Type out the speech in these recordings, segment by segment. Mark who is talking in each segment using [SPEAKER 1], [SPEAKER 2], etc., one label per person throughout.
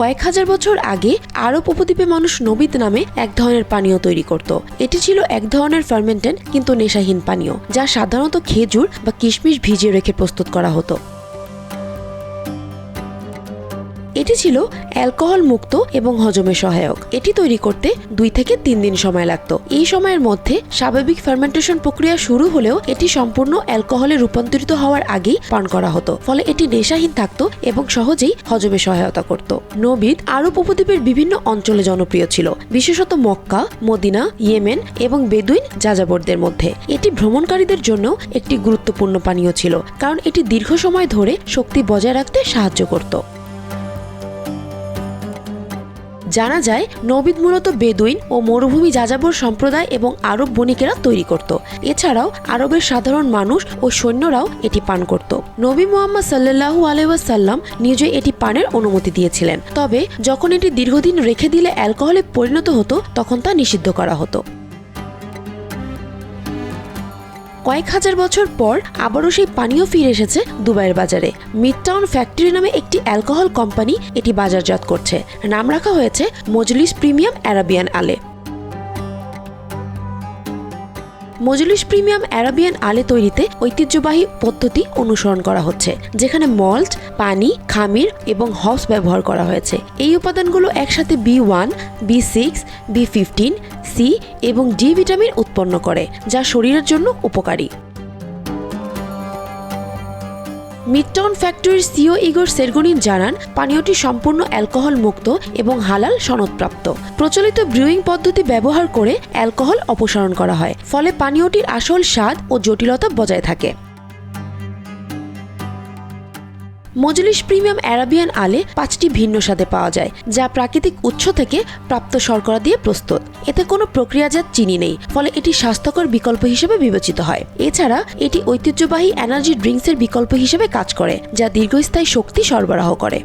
[SPEAKER 1] কয়েক হাজার বছর আগে আরব উপদ্বীপে মানুষ নবিদ নামে এক ধরনের পানীয় তৈরি করত। এটি ছিল এক ধরনের ফার্মেন্টেন্ট কিন্তু নেশাহীন পানীয়, যা সাধারণত খেজুর বা কিশমিশ ভিজিয়ে রেখে প্রস্তুত করা হতো। এটি ছিল অ্যালকোহল মুক্ত এবং হজমে সহায়ক। এটি তৈরি করতে 2 থেকে 3 দিন সময় লাগত। এই সময়ের মধ্যে স্বাভাবিক ফার্মেন্টেশন প্রক্রিয়া শুরু হলেও এটি সম্পূর্ণ অ্যালকোহলে রূপান্তরিত হওয়ার আগেই পান করা হতো, ফলে এটি নেশাহীন থাকত এবং সহজেই হজমে সহায়তা করত। নবিদ আরব উপদ্বীপের বিভিন্ন অঞ্চলে জনপ্রিয় ছিল, বিশেষত মক্কা, মদিনা, ইয়েমেন এবং বেদুইন যাযাবরদের মধ্যে। এটি ভ্রমণকারীদের জন্য একটি গুরুত্বপূর্ণ পানীয় ছিল, কারণ এটি দীর্ঘ সময় ধরে শক্তি বজায় রাখতে সাহায্য করত। জানা যায় নবিদ মূলত বেদুইন ও মরুভূমি যাযাবর সম্প্রদায় এবং আরব বণিকেরা তৈরি করত। এছাড়াও আরবের সাধারণ মানুষ ও সৈন্যরাও এটি পান করত। নবী মুহাম্মদ সাল্লাল্লাহু আলাইহি ওয়াসাল্লাম নিজে এটি পানের অনুমতি দিয়েছিলেন, তবে যখন এটি দীর্ঘদিন রেখে দিলে অ্যালকোহলে পরিণত হতো তখন তা নিষিদ্ধ করা হতো। কয়েক হাজার বছর পর আবারও সেই পানীয় ফিরে এসেছে দুবাইয়ের বাজারে। মিডটাউন ফ্যাক্টরি নামে একটি অ্যালকোহল কোম্পানি এটি বাজারজাত করছে। নাম রাখা হয়েছে মজলিস প্রিমিয়াম আরাবিয়ান আলে। মজলিস প্রিমিয়াম আরাবিয়ান আলে তৈরিতে ঐতিহ্যবাহী পদ্ধতি অনুসরণ করা হচ্ছে, যেখানে মল্ট, পানি, খামির এবং হপস ব্যবহার করা হয়েছে। এই উপাদানগুলো একসাথে B1, B6, B15, C এবং D ভিটামিন উৎপন্ন করে, যা শরীরের জন্য উপকারী। মিডটাউন ফ্যাক্টরির সিও ইগোর সেরগোনিন জানান, পানীয়টি সম্পূর্ণ অ্যালকোহল মুক্ত এবং হালাল সনদপ্রাপ্ত। প্রচলিত ব্রুইং পদ্ধতি ব্যবহার করে অ্যালকোহল অপসারণ করা হয়, ফলে পানীয়টির আসল স্বাদ ও জটিলতা বজায় থাকে। মজলিস প্রিমিয়াম আরাবিয়ান আলে 5টি ভিন্ন স্বাদে পাওয়া যায়, যা প্রাকৃতিক উৎস থেকে প্রাপ্ত শর্করা দিয়ে প্রস্তুত। এতে কোনো প্রক্রিয়াজাত চিনি নেই, ফলে এটি স্বাস্থ্যকর বিকল্প হিসেবে বিবেচিত হয়। এছাড়া এটি ঐতিহ্যবাহী এনার্জি ড্রিঙ্কসের বিকল্প হিসেবে কাজ করে, যা দীর্ঘস্থায়ী শক্তি সরবরাহ করে।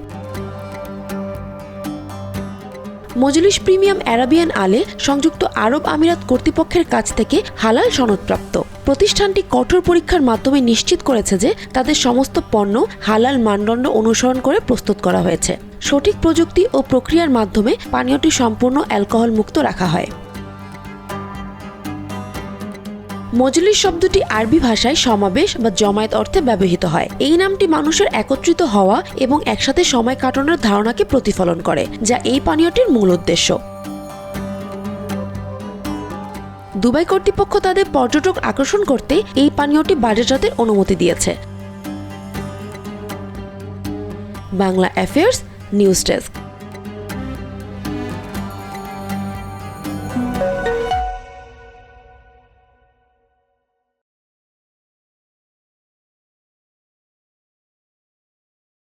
[SPEAKER 1] মজলিস প্রিমিয়াম আরাবিয়ান আলে সংযুক্ত আরব আমিরাত কর্তৃপক্ষের কাছ থেকে হালাল সনদপ্রাপ্ত। প্রতিষ্ঠানটি কঠোর পরীক্ষার মাধ্যমে নিশ্চিত করেছে যে তাদের সমস্ত পণ্য হালাল মানদণ্ড অনুসরণ করে প্রস্তুত করা হয়েছে। সঠিক প্রযুক্তি ও প্রক্রিয়ার মাধ্যমে পানীয়টি সম্পূর্ণ অ্যালকোহল মুক্ত রাখা হয়। মজলিস শব্দটি আরবি ভাষায় সমাবেশ বা জমায়েত অর্থে ব্যবহৃত হয়। এই নামটি মানুষের একত্রিত হওয়া এবং একসাথে সময় কাটানোর ধারণাকে প্রতিফলন করে, যা এই পানীয়টির মূল উদ্দেশ্য। দুবাই কর্তৃপক্ষ তাদের পর্যটক আকর্ষণ করতে এই পানীয়টি বাজারজাতের অনুমতি দিয়েছে। Bangla affairs news desk.